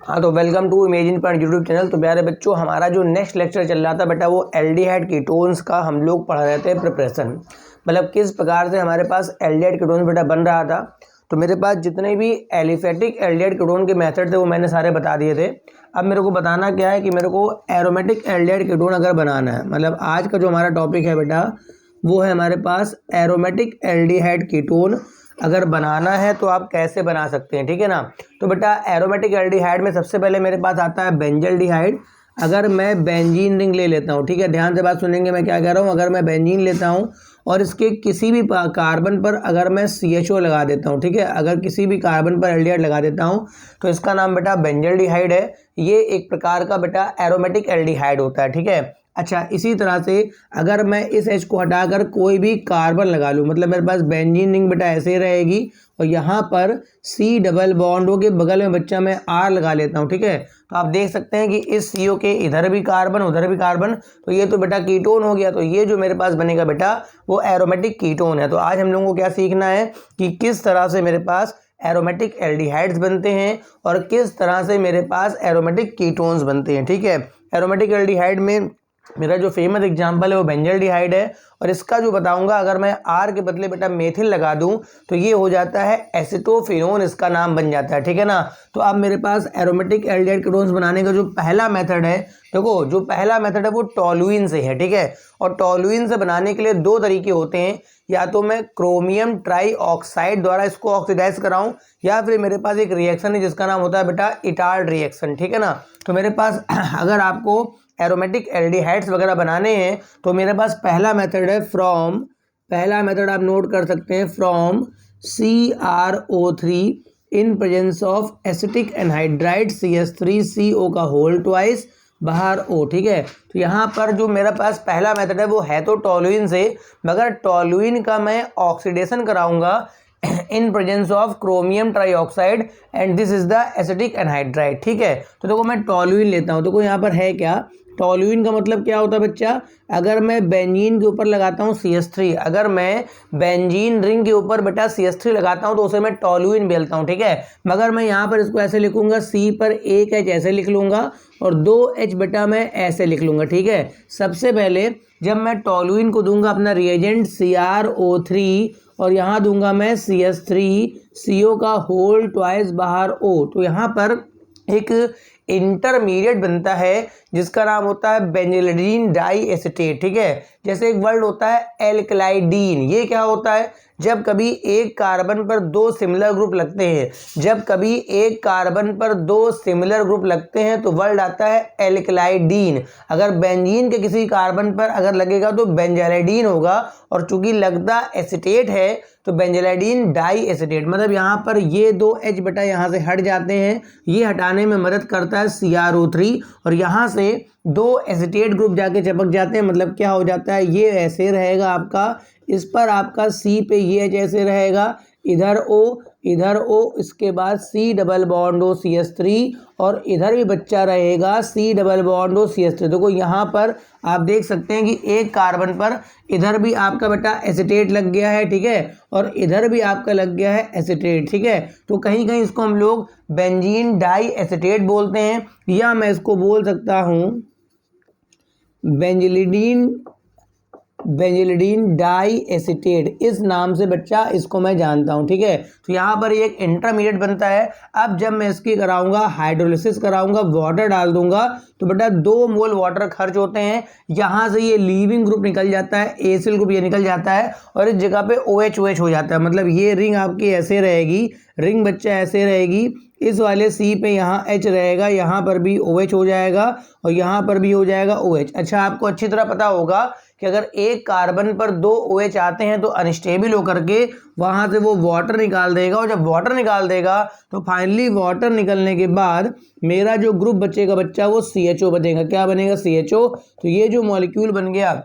हाँ तो welcome to imagine point YouTube channel. तो प्यारे बच्चों, हमारा जो नेक्स्ट लेक्चर चल रहा था बेटा वो एल्डिहाइड कीटोन्स का हम लोग पढ़ा रहे थे प्रिपरेशन, मतलब किस प्रकार से हमारे पास एल्डिहाइड कीटोन्स बेटा बन रहा था। तो मेरे पास जितने भी एलिफेटिक एल्डिहाइड कीटोन के मेथड थे वो मैंने सारे बता दिए थे। अब मेरे को बताना क्या है कि मेरे को एरोमेटिक एल्डिहाइड कीटोन अगर बनाना है, मतलब आज का जो हमारा टॉपिक है बेटा वो है हमारे पास एरोमेटिक एल्डिहाइड कीटोन अगर बनाना है तो आप कैसे बना सकते हैं, ठीक है ना। तो बेटा एरोमेटिक एल्डिहाइड में सबसे पहले मेरे पास आता है बेंजल्डिहाइड। अगर मैं बेंजीन रिंग ले लेता हूँ, ठीक है, ध्यान से बात सुनेंगे मैं क्या कह रहा हूँ। अगर मैं बेंजीन लेता हूँ और इसके किसी भी कार्बन पर अगर मैं CHO लगा देता हूँ, ठीक है, अगर किसी भी कार्बन पर एल्डिहाइड लगा देता हूँ तो इसका नाम बेटा बेंजल्डिहाइड है। ये एक प्रकार का बेटा एरोमेटिक एल्डिहाइड होता है, ठीक है। अच्छा, इसी तरह से अगर मैं इस H को हटाकर कोई भी कार्बन लगा लूँ, मतलब मेरे पास बेंजीन रिंग बेटा ऐसे ही रहेगी और यहाँ पर C डबल बॉन्ड के बगल में बच्चा मैं R लगा लेता हूँ, ठीक है। तो आप देख सकते हैं कि इस CO के इधर भी कार्बन उधर भी कार्बन, तो ये तो बेटा कीटोन हो गया। तो ये जो मेरे पास बनेगा बेटा वो एरोमेटिक कीटोन है। तो आज हम लोगों को क्या सीखना है कि किस तरह से मेरे पास एरोमेटिक एल्डिहाइड्स बनते हैं और किस तरह से मेरे पास एरोमेटिक कीटोन्स बनते हैं, ठीक है। एरोमेटिक एल्डिहाइड में मेरा जो फेमस एग्जांपल है वो बेंजल्डिहाइड है, और इसका जो बताऊंगा अगर मैं R के बदले बेटा मेथिल लगा दूं तो ये हो जाता है एसिटोफिनोन, इसका नाम बन जाता है, ठीक है ना। तो अब मेरे पास एरोमेटिक एल्डिहाइड कीटोन्स बनाने का जो पहला मेथड है, देखो जो पहला मेथड है वो टोलुइन से है, ठीक है। और टोलुइन से बनाने के लिए दो तरीके होते हैं, या तो मैं क्रोमियम ट्राई ऑक्साइड द्वारा इसको ऑक्सीडाइज कराऊं, या फिर मेरे पास एक रिएक्शन है जिसका नाम होता है बेटा इटार्ड रिएक्शन, ठीक है ना। तो मेरे पास अगर आपको एरोमेटिक एल्डिहाइड्स वगैरह बनाने हैं तो मेरे पास पहला मेथड है फ्रॉम, पहला मेथड आप नोट कर सकते हैं, from CrO3 in presence of acetic anhydride CH3CO का होल ट्वाइस बाहर O, ठीक है। तो यहाँ पर जो मेरे पास पहला मेथड है वो है तो टोलुइन से, मगर टोलुइन का मैं ऑक्सीडेशन कराऊंगा in presence of chromium trioxide and this is the acetic anhydride, ठीक है। तो देखो मैं टोलुइन लेता हूँ, देखो यहाँ पर है क्या, टोलुइन का मतलब क्या होता है बच्चा, अगर मैं बेंजीन के ऊपर लगाता हूँ CH3, अगर मैं बेंजीन रिंग के ऊपर बेटा CH3 लगाता हूँ तो उसे मैं टोलुइन बोलता हूँ, ठीक है। मगर मैं यहाँ पर इसको ऐसे लिखूंगा, C पर एक H ऐसे लिख लूंगा और 2H बेटा मैं ऐसे लिख लूंगा, ठीक है। सबसे पहले जब मैं टोलुइन को दूंगा अपना रिएजेंट CrO3 और यहाँ दूंगा मैं CH3CO का होल ट्वाइस बाहर O, तो यहाँ पर एक इंटरमीडिएट बनता है जिसका नाम होता है बेंजिलिडीन डाई एसिटेट, ठीक है। जैसे एक वर्ड होता है एल्कलाइडीन, ये क्या होता है, जब कभी एक कार्बन पर दो सिमिलर ग्रुप लगते हैं, जब कभी एक कार्बन पर दो सिमिलर ग्रुप लगते हैं तो वर्ड आता है एल्कलाइडीन। अगर बेंजीन के किसी कार्बन पर अगर लगेगा तो बेंजालिडीन होगा, और चूंकि लगता एसिटेट है तो बेंजालिडीन डाई एसिटेट। मतलब यहाँ पर ये दो H बेटा यहाँ से हट जाते हैं, ये हटाने में मदद करता है CrO3 और यहाँ से दो एसिटेट ग्रुप जाके चिपक जाते हैं। मतलब क्या हो जाता है, ये ऐसे रहेगा आपका, इस पर आपका C पे ये H ऐसे रहेगा, इधर O इधर O, इसके बाद C double bond O CH3 और इधर भी बच्चा रहेगा C double bond O CH3। देखो यहाँ पर आप देख सकते हैं कि एक कार्बन पर इधर भी आपका बेटा एसिटेट लग गया है, ठीक है, और इधर भी आपका लग गया है एसिटेट, ठीक है। तो कहीं कहीं इसको हम लोग बेंजीन डाई एसिटेट बोलते हैं, या मैं इसको बोल सकता हूँ बेंजिलिडीन डाई एसिटेट, इस नाम से बच्चा इसको मैं जानता हूं, ठीक है। तो यहाँ पर एक इंटरमीडिएट बनता है। अब जब मैं इसकी कराऊंगा हाइड्रोलिसिस कराऊंगा, वाटर डाल दूंगा तो बेटा 2 मोल वाटर खर्च होते हैं, यहाँ से ये लीविंग ग्रुप निकल जाता है, एसिल ग्रुप ये निकल जाता है और इस जगह पे OH हो जाता है। मतलब ये रिंग आपकी ऐसे रहेगी, रिंग बच्चा ऐसे रहेगी, इस वाले C पे यहाँ H रहेगा, यहाँ पर भी OH हो जाएगा और यहाँ पर भी हो जाएगा OH। अच्छा, आपको अच्छी तरह पता होगा कि अगर एक कार्बन पर 2 OH आते हैं तो अनस्टेबल होकर के वहाँ से वो वाटर निकाल देगा, और जब वाटर निकाल देगा तो फाइनली वाटर निकलने के बाद मेरा जो ग्रुप बचेगा बच्चा वो CHO बचेगा। क्या बनेगा, CHO। तो ये जो मॉलिक्यूल बन गया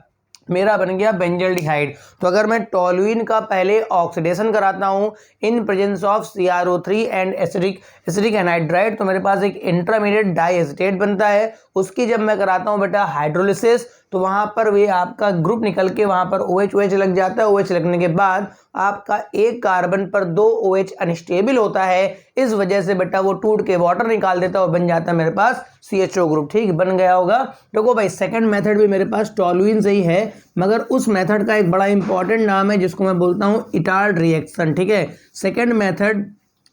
मेरा बन गया बेंजल्डिहाइड। तो अगर मैं टोलुइन का पहले ऑक्सीडेशन कराता हूँ in presence of CrO3 and acetic acetic anhydride, तो मेरे पास एक इंटरमीडिएट डाई एसिटेट बनता है। उसकी जब मैं कराता हूँ बेटा हाइड्रोलिसिस, तो वहाँ पर वे आपका ग्रुप निकल के वहाँ पर OH OH लग जाता है। OH लगने के बाद आपका एक कार्बन पर 2 OH अनस्टेबल होता है, इस वजह से बेटा वो टूट के वाटर निकाल देता है और बन जाता है मेरे पास CHO ग्रुप। ठीक, बन गया होगा। देखो भाई सेकंड मेथड भी मेरे पास टॉलुइन से ही है, मगर उस मेथड का एक बड़ा इंपॉर्टेंट नाम है जिसको मैं बोलता हूँ इटार्ड रिएक्शन। ठीक है, सेकंड मेथड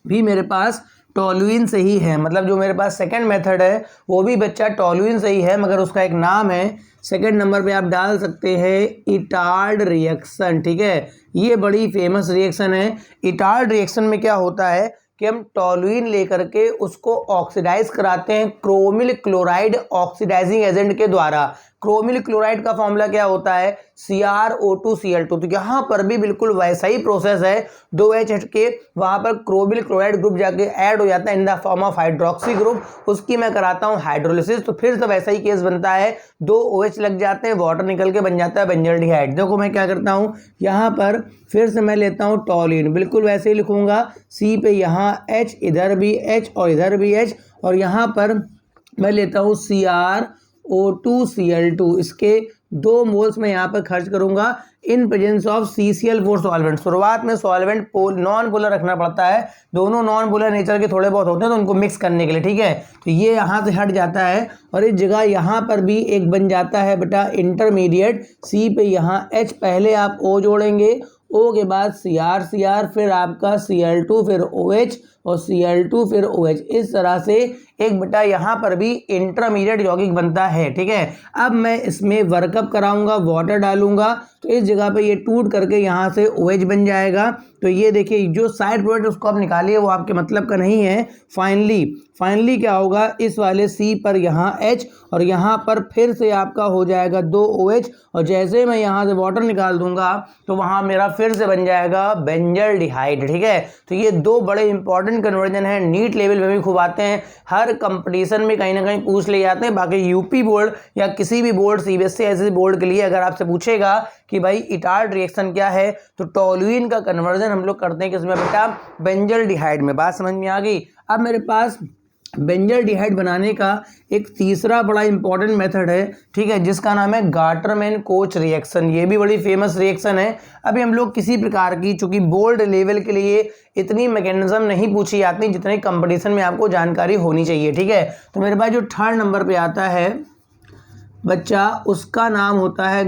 भी मेरे पास टॉलुइन से ही है, मतलब जो मेरे पास सेकंड मेथड है वो भी बच्चा टॉलुइन से ही है, मगर उसका एक नाम है, सेकंड नंबर पे आप डाल सकते हैं इटार्ड रिएक्शन। ठीक है, ये बड़ी फेमस रिएक्शन है। इटार्ड रिएक्शन में क्या होता है कि हम टॉलुइन लेकर के उसको ऑक्सीडाइज कराते हैं क्रोमिल क्लोराइड ऑक्सीडाइजिंग एजेंट के द्वारा। क्रोमिल क्लोराइड का फॉर्मूला क्या होता है, CrO2Cl2। तो यहाँ पर भी बिल्कुल वैसा ही प्रोसेस है, 2H हट के वहाँ पर क्रोमिल क्लोराइड ग्रुप जाके ऐड हो जाता है in the form of hydroxy group, उसकी मैं कराता हूँ हाइड्रोलिसिस। तो फिर से वैसा ही केस बनता है, 2 OH लग जाते हैं, वाटर निकल के बन जाता है बेंजल्डिहाइड। देखो मैं क्या करता हूँ, यहाँ पर फिर से मैं लेता हूँ टॉलुइन, बिल्कुल वैसे ही लिखूंगा, C पे यहाँ H, इधर भी H और इधर भी H, और यहाँ पर मैं लेता हूँ CrO2Cl2, इसके 2 मोल्स में यहाँ पर खर्च करूंगा in presence of CCl4 solvent. शुरुआत में सॉल्वेंट नॉन पोलर रखना पड़ता है, दोनों नॉन पोलर नेचर के थोड़े बहुत होते हैं, तो उनको मिक्स करने के लिए। ठीक है, तो ये यहाँ से हट जाता है और इस जगह यहाँ पर भी एक बन जाता है बेटा इंटरमीडिएट, C पे यहाँ H, पहले आप O जोड़ेंगे, O के बाद Cr, फिर आपका Cl2, फिर OH और Cl2, फिर OH। इस तरह से एक बेटा यहाँ पर भी इंटरमीडिएट यौगिक बनता है। ठीक है, अब मैं इसमें वर्कअप कराऊंगा, वाटर डालूंगा, तो इस जगह पे ये टूट करके यहाँ से OH बन जाएगा। तो ये देखिए जो साइड प्रोडक्ट उसको आप निकालिए, वो आपके मतलब का नहीं है। फाइनली क्या होगा, इस वाले C पर यहाँ H और यहाँ पर फिर से आपका हो जाएगा 2 OH, और जैसे मैं यहाँ से वाटर निकाल दूंगा तो वहाँ मेरा फिर से बन जाएगा बेंजल्डिहाइड। ठीक है, तो ये 2 बड़े इंपॉर्टेंट कन्वर्जन है, नीट लेवल में भी खूब आते हैं, हर कंपटीशन में कहीं ना कहीं पूछ ले जाते हैं। बाकी यूपी बोर्ड या किसी भी बोर्ड, CBSE ऐसे बोर्ड के लिए अगर आपसे पूछेगा कि भाई इटार्ड रिएक्शन क्या है, तो टॉलुइन का कन्वर्जन हम लोग करते हैं किसमें बेटा, बेंजल्डिहाइड में। बात समझ में आ गई। अब मेरे पास बेंजल्डिहाइड बनाने का एक तीसरा बड़ा इंपॉर्टेंट मेथड है, ठीक है, जिसका नाम है गाटरमैन कोच रिएक्शन। ये भी बड़ी फेमस रिएक्शन है। अभी हम लोग किसी प्रकार की, चूंकि बोर्ड लेवल के लिए इतनी मैकेनिज्म नहीं पूछी जाती जितने कंपटीशन में आपको जानकारी होनी चाहिए। ठीक है, तो मेरे पास जो थर्ड नंबर पे आता है बच्चा, उसका नाम होता है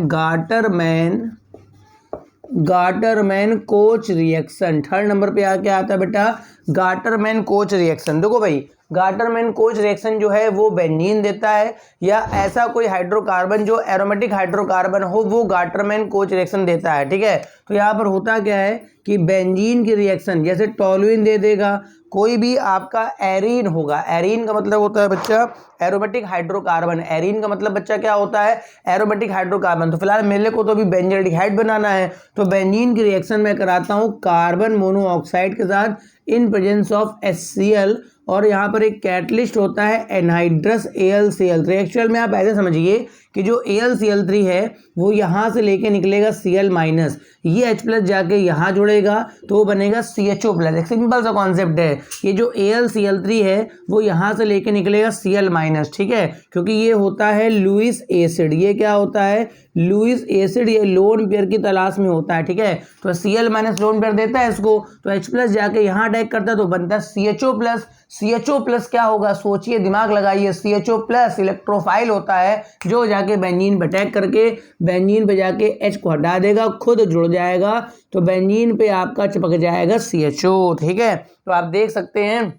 Gattermann coach reaction. Third number पे क्या आता है बेटा, गाटरमैन कोच रिएक्शन। देखो भाई गाटरमैन कोच रिएक्शन जो है वो बेंजीन देता है, या ऐसा कोई हाइड्रोकार्बन जो एरोमेटिक हाइड्रोकार्बन हो वो गाटरमैन कोच रिएक्शन देता है। ठीक है, तो यहाँ पर होता क्या है कि बेंजीन की रिएक्शन जैसे टॉलुइन दे देगा, कोई भी आपका एरीन होगा, एरीन का मतलब होता है बच्चा एरोमेटिक हाइड्रोकार्बन, एरीन का मतलब बच्चा क्या होता है, एरोमेटिक हाइड्रोकार्बन। तो फिलहाल मेरे को तो अभी बेंजल्डिहाइड बनाना है, तो बेंजीन की रिएक्शन में कराता हूँ कार्बन मोनोऑक्साइड के साथ इन प्रेजेंस ऑफ HCl, और यहाँ पर एक कैटलिस्ट होता है एनहाइड्रस AlCl। तो एक्चुअल में आप ऐसे समझिए कि जो AlCl3 है वो यहाँ से लेके निकलेगा Cl-, ये H+ जाके यहाँ जुड़ेगा तो वो बनेगा CHO+। एक सिंपल सा कॉन्सेप्ट है, ये जो AlCl3 है वो यहाँ से लेके निकलेगा Cl-। ठीक है, क्योंकि ये होता है लुईस एसिड। ये क्या होता है, लुईस एसिड, ये लोन पेयर की तलाश में होता है। ठीक है, तो Cl- लोन पेयर देता है इसको, तो H+ जाके यहाँ अटैक करता है तो बनता है CHO+। CHO+ क्या होगा, सोचिए, दिमाग लगाइए, CHO+ इलेक्ट्रोफाइल होता है जो जाके बेंजीन पे अटैक करके बेंजीन पे जाके H को हटा देगा, खुद जुड़ जाएगा, तो बेंजीन पे आपका चिपक जाएगा CHO। ठीक है, तो आप देख सकते हैं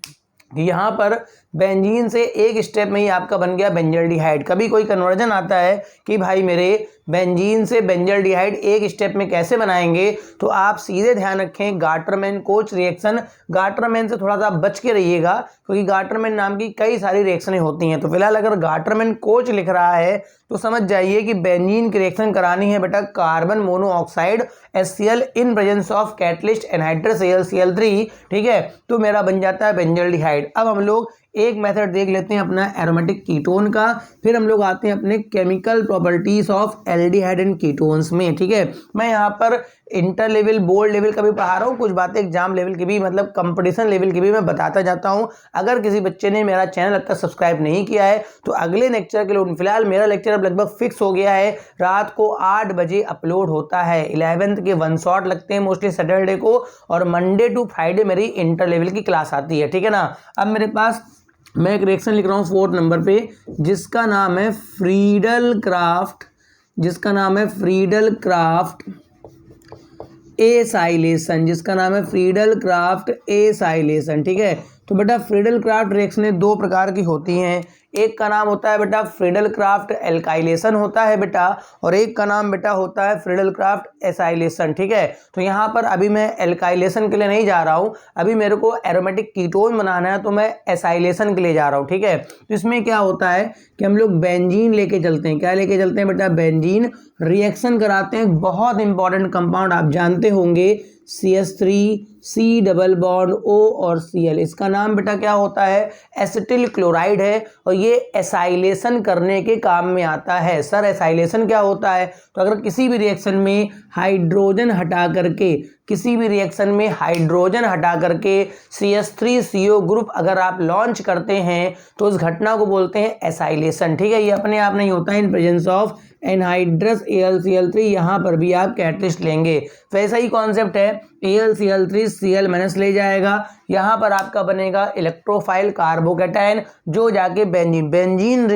कि यहाँ पर बेंजीन से एक स्टेप में ही आपका बन गया बेंजल्डिहाइड। कभी कोई कन्वर्जन आता है कि भाई मेरे बेंजीन से बेंजल्डिहाइड एक स्टेप में कैसे बनाएंगे, तो आप सीधे ध्यान रखें गाटरमैन कोच रिएक्शन। गाटरमैन से थोड़ा सा बच के रहिएगा क्योंकि गाटरमैन नाम की कई सारी रिएक्शनें होती हैं। तो फिलहाल अगर गाटरमैन कोच लिख रहा है तो समझ जाइए कि बेंजीन की रिएक्शन करानी है बेटा carbon monoxide HCl in presence of catalyst anhydrous AlCl3। ठीक है, तो मेरा बन जाता है बेंजल्डिहाइड। अब हम लोग एक मेथड देख लेते हैं अपना एरोमेटिक कीटोन का, फिर हम लोग आते हैं अपने chemical properties of aldehyde and ketones में। ठीक है, मैं यहाँ पर इंटर लेवल बोर्ड लेवल का भी पढ़ा रहा हूँ, कुछ बातें एग्जाम लेवल की भी मतलब कंपटीशन लेवल की भी मैं बताता जाता हूँ। अगर किसी बच्चे ने मेरा चैनल अब तक सब्सक्राइब नहीं किया है तो अगले लेक्चर के लिए, फिलहाल मेरा लेक्चर अब लगभग फिक्स हो गया है, रात को 8 बजे अपलोड होता है। 11th के 1 शॉट लगते हैं मोस्टली सैटरडे को, और मंडे टू फ्राइडे मेरी इंटर लेवल की क्लास आती है। ठीक है ना। अब मेरे पास मैं एक रिएक्शन लिख रहा हूँ 4th नंबर पे, जिसका नाम है फ्रीडल क्राफ्ट, जिसका नाम है फ्रीडल क्राफ्ट एसाइलेशन, जिसका नाम है फ्रीडल क्राफ्ट एसाइलेशन। ठीक है, तो बेटा फ्रीडल क्राफ्ट रिएक्शनें दो प्रकार की होती हैं। एक का नाम होता है बेटा फ्रीडल क्राफ्ट एल्काइलेशन होता है बेटा, और एक का नाम बेटा होता है फ्रीडल क्राफ्ट एसाइलेशन। ठीक है, तो यहाँ पर अभी मैं एल्काइलेशन के लिए नहीं जा रहा हूँ, अभी मेरे को एरोमेटिक कीटोन बनाना है तो मैं एसाइलेशन के लिए जा रहा हूँ। ठीक है, तो इसमें क्या होता है कि हम लोग बेंजीन लेके चलते हैं। क्या लेके चलते हैं बेटा? बेंजीन। रिएक्शन कराते हैं, बहुत इंपॉर्टेंट कंपाउंड आप जानते होंगे, CH3 C double bond O और Cl। इसका नाम बेटा क्या होता है? एसिटिल क्लोराइड है, और ये एसाइलेशन करने के काम में आता है। सर एसाइलेशन क्या होता है? तो अगर किसी भी रिएक्शन में हाइड्रोजन हटा करके, किसी भी रिएक्शन में हाइड्रोजन हटा करके CH3CO ग्रुप अगर आप लॉन्च करते हैं तो उस घटना को बोलते हैं एसाइलेशन। ठीक है, ये अपने आप नहीं होता है, in presence of anhydrous AlCl3। यहाँ पर भी आप कैटलिस्ट लेंगे, वैसा ही कॉन्सेप्ट है। AlCl3 Cl- ले जाएगा, यहाँ पर आपका बनेगा इलेक्ट्रोफाइल कार्बोकेटायन, जो जाके बेंजीन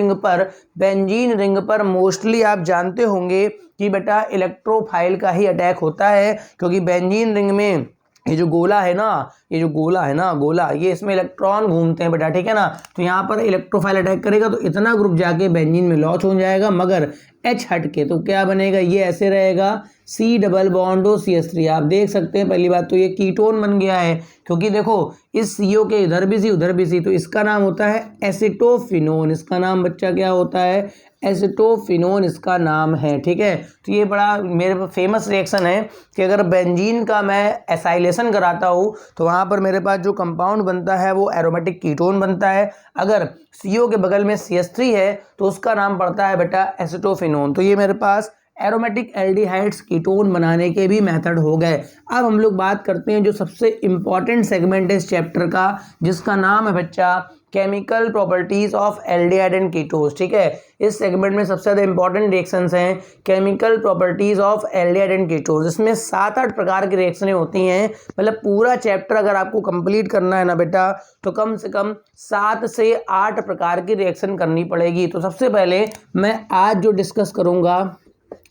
रिंग पर मोस्टली आप जानते होंगे कि बेटा इलेक्ट्रोफाइल का ही अटैक होता है, क्योंकि बेंजीन रिंग में ये जो गोला है ना, गोला, ये इसमें इलेक्ट्रॉन घूमते हैं बेटा। ठीक है ना, तो यहाँ पर इलेक्ट्रोफाइल अटैक करेगा तो इतना ग्रुप जाके बेंजीन में लॉन्च हो जाएगा, मगर H हटके तो क्या बनेगा? ये ऐसे रहेगा, C double bond O CH3। आप देख सकते हैं, पहली बात तो ये कीटोन बन गया है, क्योंकि देखो इस CO के इधर भी C, तो इसका नाम होता है एसिटोफिनोन। इसका नाम बच्चा क्या होता है? एसिटोफिनोन इसका नाम है। ठीक है, तो ये बड़ा मेरे फेमस रिएक्शन है कि अगर बेंजीन का मैं एसाइलेशन कराता हूँ तो वहाँ पर मेरे पास जो कंपाउंड बनता है वो एरोमेटिक कीटोन बनता है। अगर CO के बगल में CH3 है तो उसका नाम पड़ता है बेटा एसिटोफिनोन। तो ये मेरे पास एरोमेटिक एल्डिहाइड्स कीटोन बनाने के भी मेथड हो गए। अब हम लोग बात करते हैं जो सबसे इंपॉर्टेंट सेगमेंट है इस चैप्टर का, जिसका नाम है बच्चा chemical properties of aldehyde and ketones. ठीक है, इस सेगमेंट में सबसे ज़्यादा इंपॉर्टेंट रिएक्शंस हैं chemical properties of aldehyde and ketones. इसमें 7-8 प्रकार की रिएक्शनें होती हैं, मतलब पूरा चैप्टर अगर आपको कंप्लीट करना है ना बेटा तो कम से कम 7 से 8 प्रकार की रिएक्शन करनी पड़ेगी। तो सबसे पहले मैं आज जो डिस्कस करूँगा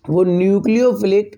वो न्यूक्लियोफिलिक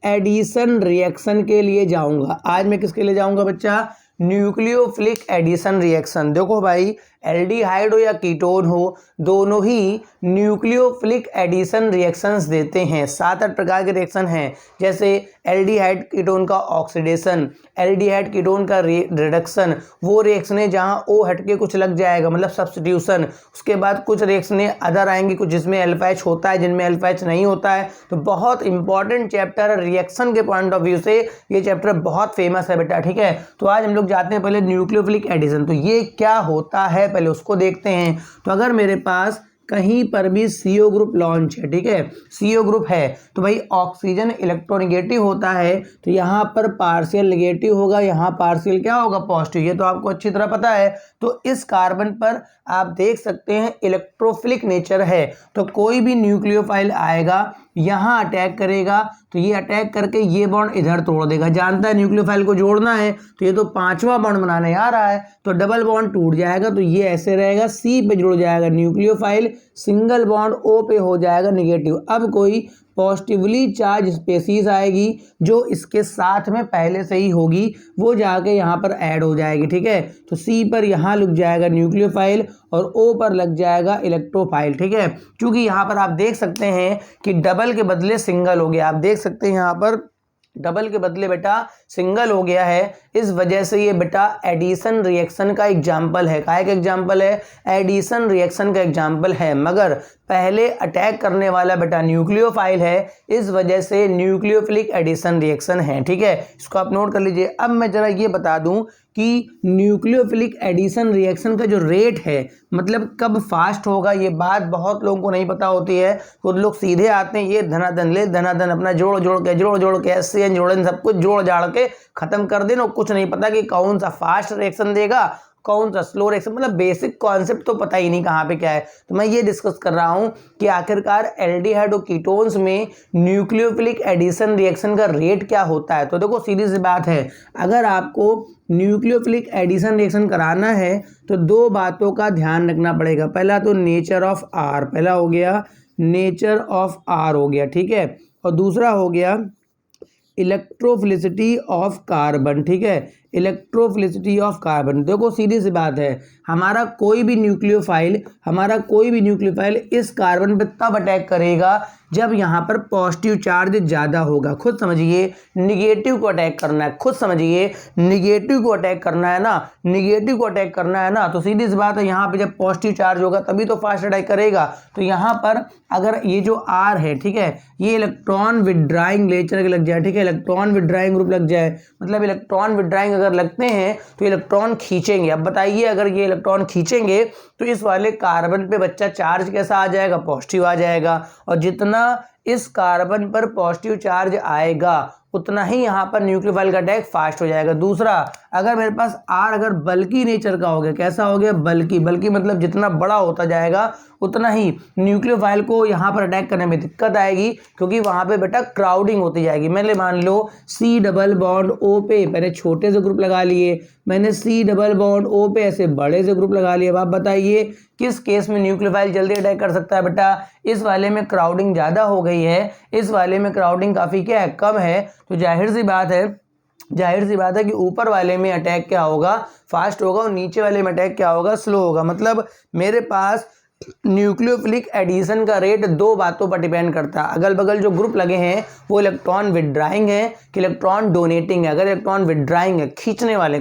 एडिशन रिएक्शन के लिए जाऊंगा। आज मैं किसके लिए जाऊंगा बच्चा? Nucleophilic addition reaction. देखो भाई, एल्डिहाइड हो या कीटोन हो, दोनों ही न्यूक्लियोफिलिक एडिशन रिएक्शंस देते हैं। 7-8 प्रकार के रिएक्शन हैं, जैसे एल्डिहाइड कीटोन का ऑक्सीडेशन, एल्डिहाइड कीटोन का रिडक्शन, वो रिएक्शनें जहां O हटके कुछ लग जाएगा मतलब सब्स्टिट्यूशन। उसके बाद कुछ रिएक्शनें अदर आएंगी, कुछ जिसमें अल्फा H होता है, जिनमें अल्फा H नहीं होता है। तो बहुत इंपॉर्टेंट चैप्टर है रिएक्शन के पॉइंट ऑफ व्यू से, ये चैप्टर बहुत फेमस है बेटा। ठीक है, तो आज हम लोग जाते हैं पहले न्यूक्लियोफिलिक एडिशन। तो ये क्या होता है पहले उसको देखते हैं। तो अगर मेरे पास कहीं पर भी CO ग्रुप लॉन्च है, ठीक है, CO ग्रुप है, तो भाई ऑक्सीजन इलेक्ट्रोनेगेटिव होता है, तो यहाँ पर पार्शियल नेगेटिव होगा, यहाँ पार्शियल क्या होगा? पॉजिटिव। ये तो आपको अच्छी तरह पता है। तो इस कार्बन पर आप देख सकते हैं इलेक्ट्रोफिलिक नेचर है, तो कोई भी न्यूक्लियोफाइल आएगा यहाँ अटैक करेगा, तो ये अटैक करके ये बॉन्ड इधर तोड़ देगा। जानता है न्यूक्लियोफाइल को जोड़ना है, तो ये तो 5वां बॉन्ड बनाने आ रहा है, तो डबल बॉन्ड टूट जाएगा, तो ये ऐसे रहेगा, C पे जुड़ जाएगा न्यूक्लियोफाइल, सिंगल बॉन्ड O पे हो जाएगा नेगेटिव। अब कोई पॉजिटिवली चार्ज स्पेसीज आएगी जो इसके साथ में पहले से ही होगी, वो जाके यहाँ पर ऐड हो जाएगी। ठीक है, तो C पर यहाँ लग जाएगा न्यूक्लियोफाइल और O पर लग जाएगा इलेक्ट्रोफाइल। ठीक है, क्योंकि यहाँ पर आप देख सकते हैं कि डबल के बदले सिंगल हो गया। आप देख सकते हैं यहाँ पर डबल के बदले बेटा सिंगल हो गया है, इस वजह से ये बेटा एडिशन रिएक्शन का एग्जाम्पल है। काहे का एग्जाम्पल है? एडिशन रिएक्शन का एग्जाम्पल है, मगर पहले अटैक करने वाला बेटा न्यूक्लियोफाइल है, इस वजह से न्यूक्लियोफिलिक एडिशन रिएक्शन है। ठीक है, इसको आप नोट कर लीजिए। अब मैं जरा ये बता दूं कि न्यूक्लियोफिलिक एडिशन रिएक्शन का जो रेट है मतलब कब फास्ट होगा, ये बात बहुत लोगों को नहीं पता होती है। कुछ लोग सीधे आते हैं, ये धनाधन ले धनाधन अपना जोड़ जोड़ के SCN जोड़न सब कुछ जोड़ जाड़ के खत्म कर देना, कुछ नहीं पता कि कौन सा फास्ट रिएक्शन देगा कौन सा स्लो रिएक्शन, मतलब बेसिक कॉन्सेप्ट तो पता ही नहीं कहाँ पे क्या है। तो मैं ये डिस्कस कर रहा हूँ कि आखिरकार एल्डिहाइड और कीटोन्स में न्यूक्लियोफिलिक एडिशन रिएक्शन का रेट क्या होता है। तो देखो सीधी सी बात है, अगर आपको न्यूक्लियोफिलिक एडिशन रिएक्शन कराना है तो दो बातों का ध्यान रखना पड़ेगा। पहला तो नेचर ऑफ आर, पहला हो गया नेचर ऑफ आर हो गया, ठीक है, और दूसरा हो गया इलेक्ट्रोफिलिसिटी ऑफ कार्बन, ठीक है, इलेक्ट्रोफिलिसिटी ऑफ कार्बन। देखो सीधी सी बात है, हमारा कोई भी न्यूक्लियोफाइल इस कार्बन पे तब अटैक करेगा जब यहाँ पर पॉजिटिव चार्ज ज़्यादा होगा। खुद समझिए निगेटिव को अटैक करना है, खुद समझिए निगेटिव को अटैक करना है ना, निगेटिव को अटैक करना है ना, तो सीधी सी बात है यहाँ पे जब पॉजिटिव चार्ज होगा तभी तो फास्ट अटैक करेगा। तो यहाँ पर अगर ये जो आर है, ठीक है, ये इलेक्ट्रॉन विड्राइंग नेचर लग जाए, ठीक है, इलेक्ट्रॉन विड्राइंग ग्रुप लग जाए, मतलब इलेक्ट्रॉन विड्राइंग अगर लगते हैं तो इलेक्ट्रॉन खींचेंगे। अब बताइए अगर ये इलेक्ट्रॉन खींचेंगे तो इस वाले कार्बन पे बच्चा चार्ज कैसा आ जाएगा, पॉजिटिव आ जाएगा, और जितना इस कार्बन पर पॉजिटिव चार्ज आएगा उतना ही यहाँ पर न्यूक्लियोफाइल का अटैक फास्ट हो जाएगा। दूसरा, अगर मेरे पास आर अगर बल्कि नेचर का हो गया, कैसा हो गया, बल्कि मतलब जितना बड़ा होता जाएगा उतना ही न्यूक्लियोफाइल को यहाँ पर अटैक करने में दिक्कत आएगी, क्योंकि वहाँ पे बेटा क्राउडिंग होती जाएगी। मैंने मान लो C डबल बॉन्ड O पे मैंने छोटे से ग्रुप लगा लिए, मैंने C डबल बॉन्ड O पे ऐसे बड़े से ग्रुप लगा लिए। अब आप बताइए किस केस में न्यूक्लियोफाइल जल्दी अटैक कर सकता है बेटा, इस वाले में क्राउडिंग ज़्यादा हो गई है, इस वाले में क्राउडिंग काफ़ी क्या है, कम है, तो जाहिर सी बात है कि ऊपर वाले में अटैक क्या होगा, फास्ट होगा, और नीचे वाले में अटैक क्या होगा, स्लो होगा। मतलब मेरे पास न्यूक्लियोफिलिक एडिशन का रेट दो बातों पर डिपेंड करता है, अगल बगल जो ग्रुप लगे हैं वो इलेक्ट्रॉन विड्राइंग है कि इलेक्ट्रॉन डोनेटिंग है। अगर इलेक्ट्रॉन विड्राइंग है, खींचने वाले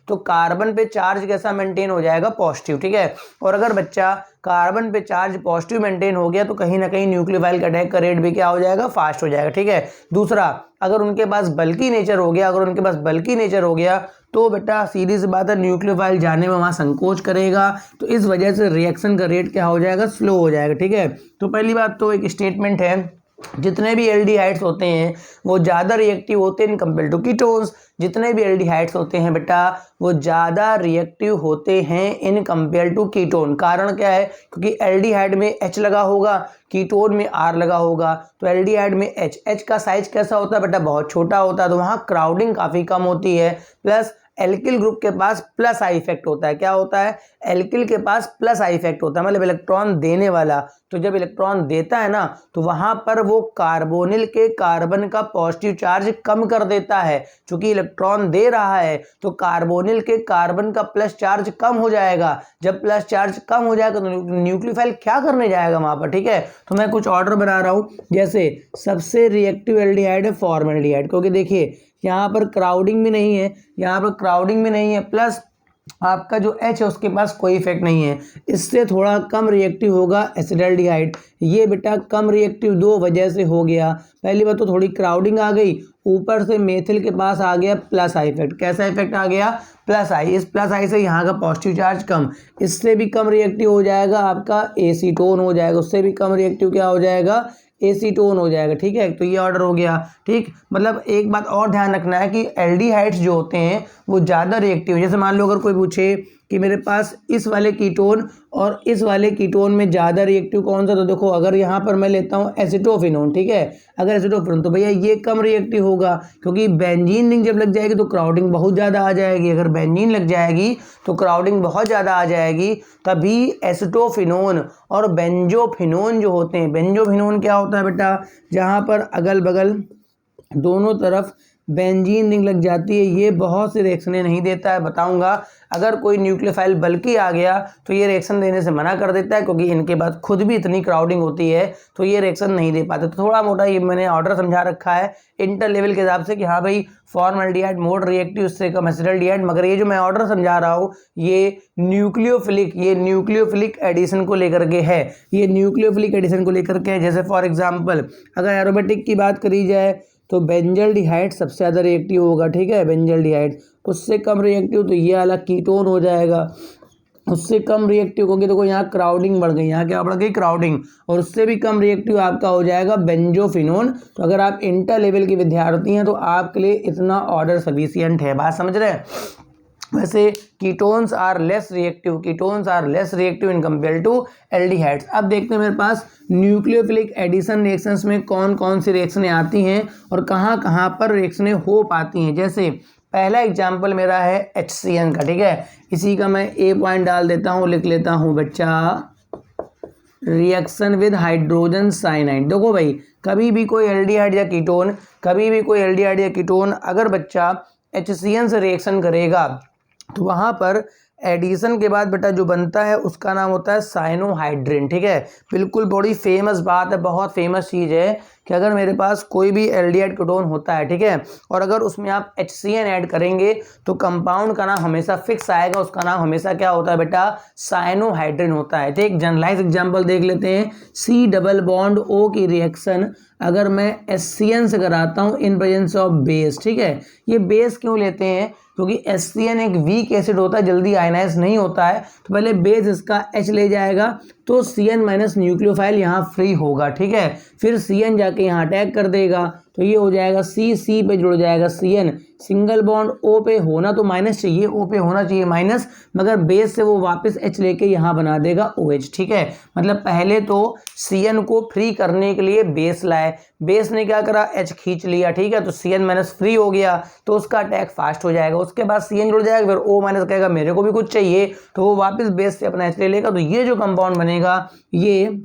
तो कार्बन पे चार्ज कैसा मेंटेन हो जाएगा, पॉजिटिव, ठीक है, और अगर बच्चा कार्बन पे चार्ज पॉजिटिव मेंटेन हो गया तो कहीं ना कहीं न्यूक्लियोफाइल का अटैक का रेट भी क्या हो जाएगा, फास्ट हो जाएगा, ठीक है। दूसरा, अगर उनके पास बल्कि नेचर हो गया तो बेटा सीधी सी बात है न्यूक्लियोफाइल जाने में वहाँ संकोच करेगा, तो इस वजह से रिएक्शन का रेट क्या हो जाएगा, स्लो हो जाएगा, ठीक है। तो पहली बात तो एक स्टेटमेंट है, जितने भी एल्डिहाइड्स होते हैं वो ज़्यादा रिएक्टिव होते हैं इन कंपेयर टू कीटोन्स, जितने भी एल्डिहाइड्स होते हैं बेटा वो ज़्यादा रिएक्टिव होते हैं इन कंपेयर टू कीटोन। कारण क्या है, क्योंकि एल्डिहाइड में H लगा होगा, कीटोन में R लगा होगा, तो एल्डिहाइड में H का साइज कैसा होता है बेटा, बहुत छोटा होता है, तो वहाँ क्राउडिंग काफ़ी कम होती है। प्लस एल्किल ग्रुप के पास प्लस आई इफेक्ट होता है, क्या होता है, एल्किल के पास प्लस आई इफेक्ट होता है, मतलब इलेक्ट्रॉन देने वाला। तो जब इलेक्ट्रॉन देता है ना तो वहां पर वो कार्बोनिल के कार्बन का पॉजिटिव चार्ज कम कर देता है, क्योंकि इलेक्ट्रॉन दे रहा है तो कार्बोनिल के कार्बन का प्लस चार्ज कम हो जाएगा। जब प्लस चार्ज कम हो जाएगा तो न्यूक्लियोफाइल क्या करने जाएगा वहां पर, ठीक है। तो मैं कुछ ऑर्डर बना रहा हूं, जैसे सबसे रिएक्टिव एल्डिहाइड है फॉर्मल्डिहाइड, क्योंकि देखिए यहाँ पर क्राउडिंग भी नहीं है, प्लस आपका जो H है उसके पास कोई इफेक्ट नहीं है। इससे थोड़ा कम रिएक्टिव होगा एसिडल्डिहाइड, ये बेटा कम रिएक्टिव दो वजह से हो गया। पहली बात तो थोड़ी क्राउडिंग आ गई, ऊपर से मेथिल के पास आ गया प्लस आई इफेक्ट। कैसा इफेक्ट आ गया, प्लस आई, इस प्लस आई से यहाँ का पॉजिटिव चार्ज कम, इससे भी कम रिएक्टिव हो जाएगा आपका एसीटोन हो जाएगा, उससे भी कम रिएक्टिव क्या हो जाएगा, एसीटोन हो जाएगा, ठीक है। तो ये ऑर्डर हो गया, ठीक। मतलब एक बात और ध्यान रखना है कि एल्डिहाइड्स जो होते हैं वो ज़्यादा रिएक्टिव, जैसे मान लो अगर कोई पूछे कि मेरे पास इस वाले कीटोन और इस वाले कीटोन में ज़्यादा रिएक्टिव कौन सा, तो देखो अगर यहाँ पर मैं लेता हूँ एसिटोफिनोन, ठीक है, अगर एसिटोफिनोन तो भैया ये कम रिएक्टिव होगा, क्योंकि बेंजीन रिंग जब लग जाएगी तो क्राउडिंग बहुत ज़्यादा आ जाएगी। अगर बेंजीन लग जाएगी तो क्राउडिंग बहुत ज़्यादा आ जाएगी, तभी एसिटोफिनोन और बेंजोफिनोन जो होते हैं, बेंजोफिनोन क्या होता है बेटा, जहाँ पर अगल बगल दोनों तरफ बेंजीन रिंग लग जाती है, ये बहुत सी रिएक्शनें नहीं देता है, बताऊंगा। अगर कोई न्यूक्लियोफाइल बल्कि आ गया तो ये रिएक्शन देने से मना कर देता है, क्योंकि इनके बाद खुद भी इतनी क्राउडिंग होती है तो ये रिएक्शन नहीं दे पाते। तो थोड़ा मोटा ये मैंने ऑर्डर समझा रखा है इंटर लेवल के हिसाब से कि हाँ भाई फॉर्मल्डिहाइड मोड रिएक्टिव, उससे कम एसिडल्डिहाइड, मगर ये जो मैं ऑर्डर समझा रहा हूँ ये न्यूक्लियोफिलिक एडिशन को लेकर के है, ये न्यूक्लियोफिलिक एडिशन को लेकर के है। जैसे फॉर एग्जाम्पल अगर एरोमेटिक की बात करी जाए तो बेंजल्डिहाइड सबसे ज़्यादा रिएक्टिव होगा, ठीक है, बेंजल्डिहाइड। उससे कम रिएक्टिव तो ये वाला कीटोन हो जाएगा। उससे कम रिएक्टिव होगी, देखो यहाँ क्राउडिंग बढ़ गई, यहाँ क्या बढ़ गई, क्राउडिंग। और उससे भी कम रिएक्टिव आपका हो जाएगा बेंजोफिनोन। तो अगर आप इंटर लेवल की विद्यार्थी हैं तो आपके लिए इतना ऑर्डर सफिशियंट है। बात समझ रहे हैं। वैसे ketones are less reactive in compare to aldehydes. अब देखते हैं मेरे पास न्यूक्लियोफिलिक एडिशन रिएक्शंस में कौन कौन सी रिएक्शनें आती हैं और कहाँ कहाँ पर रिएक्शनें हो पाती हैं। जैसे पहला एग्जाम्पल मेरा है HCN का, ठीक है, इसी का मैं ए पॉइंट डाल देता हूँ, लिख लेता हूँ बच्चा, रिएक्शन विद हाइड्रोजन साइनाइड। देखो भाई, कभी भी कोई एल्डिहाइड या कीटोन अगर बच्चा HCN से रिएक्शन करेगा तो वहाँ पर एडिशन के बाद बेटा जो बनता है उसका नाम होता है साइनोहाइड्रिन, ठीक है। बिल्कुल बड़ी फेमस बात है, बहुत फेमस चीज़ है कि अगर मेरे पास कोई भी एल्डिहाइड कीटोन होता है, ठीक है, और अगर उसमें आप HCN ऐड करेंगे तो कंपाउंड का नाम हमेशा फिक्स आएगा, उसका नाम हमेशा क्या होता है बेटा, साइनोहाइड्रिन होता है। ठीक, जनरलाइज एग्जाम्पल देख लेते हैं। C डबल बॉन्ड O की रिएक्शन अगर मैं HCN से कराता हूँ इन प्रेजेंस ऑफ बेस, ठीक है, ये बेस क्यों लेते हैं, क्योंकि HCN एक वीक एसिड होता है, जल्दी आयनाइज नहीं होता है, तो पहले बेस इसका H ले जाएगा तो CN माइनस न्यूक्लियोफाइल यहाँ फ्री होगा, ठीक है, फिर CN जाके यहाँ अटैक कर देगा तो ये हो जाएगा C पे जुड़ जाएगा CN, सिंगल बॉन्ड O पे होना तो माइनस चाहिए, O पे होना चाहिए माइनस, मगर बेस से वो वापस H लेके यहाँ बना देगा OH, ठीक है। मतलब पहले तो CN को फ्री करने के लिए बेस लाए, बेस ने क्या करा, H खींच लिया, ठीक है, तो CN माइनस फ्री हो गया तो उसका अटैक फास्ट हो जाएगा। उसके बाद CN जुड़ जाएगा, फिर O माइनस कहेगा मेरे को भी कुछ चाहिए, तो वो वापस बेस से अपना H ले लेगा, तो ये जो कंपाउंड बनेगा ये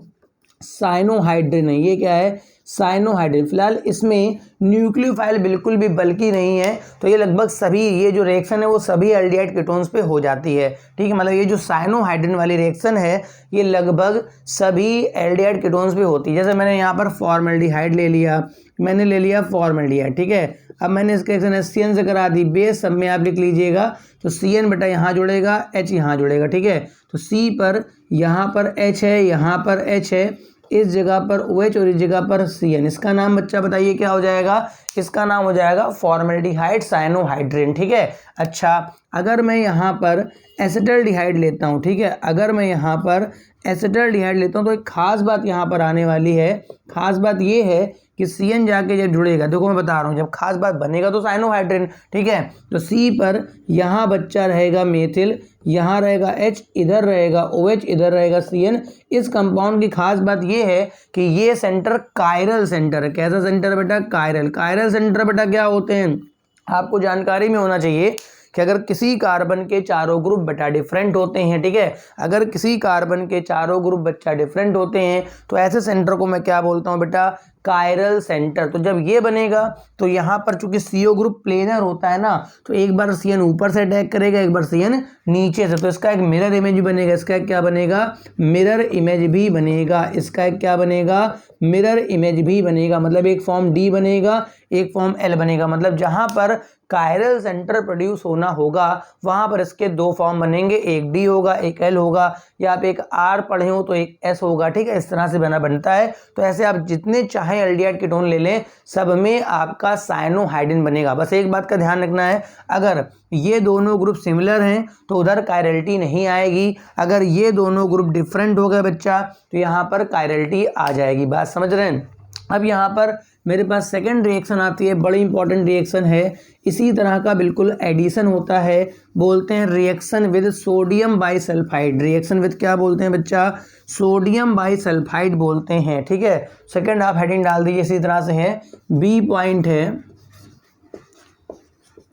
साइनोहाइड्रिन है। ये क्या है, साइनोहाइड्रिन। फिलहाल इसमें न्यूक्लियोफाइल बिल्कुल भी बल्कि नहीं है, तो ये लगभग सभी, ये जो रिएक्शन है वो सभी एल्डिहाइड कीटोन्स पे हो जाती है, ठीक है। मतलब ये जो साइनोहाइड्रिन वाली रिएक्शन है ये लगभग सभी एल्डिहाइड कीटोन्स पे होती है। जैसे मैंने यहाँ पर फॉर्मल्डिहाइड ले लिया, मैंने ले लिया फॉर्मल्डिहाइड, ठीक है, अब मैंने इसके रिएक्शन HCN से करा दी, बेस सब में आप लिख लीजिएगा, तो CN बेटा यहाँ जुड़ेगा, H यहाँ जुड़ेगा, ठीक है, तो C पर यहाँ पर H है, यहाँ पर H है, इस जगह पर OH और इस जगह पर CN। इसका नाम बच्चा बताइए क्या हो जाएगा, इसका नाम हो जाएगा फॉर्मल्डिहाइड साइनोहाइड्रिन, ठीक है। अच्छा, अगर मैं यहाँ पर एसिटल्डिहाइड लेता हूँ, ठीक है, अगर मैं यहाँ पर एसिटल्डिहाइड लेता हूँ तो एक खास बात यहाँ पर आने वाली है। खास बात ये है कि CN जाके जब जुड़ेगा, देखो मैं बता रहा हूँ, जब खास बात बनेगा तो साइनोहाइड्रिन, ठीक है, तो C पर यहाँ बच्चा रहेगा मेथिल, यहाँ रहेगा H, इधर रहेगा OH, इधर रहेगा CN। इस कंपाउंड की खास बात ये है कि ये सेंटर कायरल सेंटर है। कैसा सेंटर है बेटा, कायरल। कायरल सेंटर बेटा क्या होते हैं, आपको जानकारी में होना चाहिए कि अगर किसी कार्बन के चारों ग्रुप बेटा डिफरेंट होते हैं, ठीक है, अगर किसी कार्बन के चारों ग्रुप बच्चा डिफरेंट होते हैं तो ऐसे सेंटर को मैं क्या बोलता हूँ बेटा, कायरल सेंटर। तो जब ये बनेगा तो यहाँ पर चूंकि CO ग्रुप प्लेनर होता है ना, तो एक बार CN ऊपर से अटैक करेगा, एक बार CN नीचे से, तो इसका एक मिरर इमेज भी बनेगा। इसका एक क्या बनेगा, मिरर इमेज भी बनेगा। इसका एक क्या बनेगा, मिरर इमेज भी बनेगा। मतलब एक फॉर्म D बनेगा, एक फॉर्म L बनेगा। मतलब जहां पर कायरल सेंटर प्रोड्यूस होना होगा वहां पर इसके दो फॉर्म बनेंगे, एक D होगा, एक L होगा, या आप एक R पढ़े हो तो एक S होगा, ठीक है, इस तरह से बनता है। तो ऐसे आप जितने चाहे एल्डिहाइड कीटोन ले लें, सब में आपका साइनोहाइड्रिन बनेगा। बस एक बात का ध्यान रखना है, अगर ये दोनों ग्रुप सिमिलर हैं तो उधर कायरलिटी नहीं आएगी, अगर ये दोनों ग्रुप डिफरेंट हो गए बच्चा तो यहाँ पर कायरलिटी आ जाएगी। बात समझ रहे हैं। अब यहाँ पर मेरे पास सेकंड रिएक्शन आती है, बड़ी इंपॉर्टेंट रिएक्शन है। इसी तरह का बिल्कुल एडिशन होता है, बोलते हैं reaction with sodium bisulphide. Reaction with क्या बोलते हैं बच्चा, सोडियम बाइसल्फाइड बोलते हैं, ठीक है। सेकंड आप हेडिंग डाल दीजिए इसी तरह से है, B पॉइंट है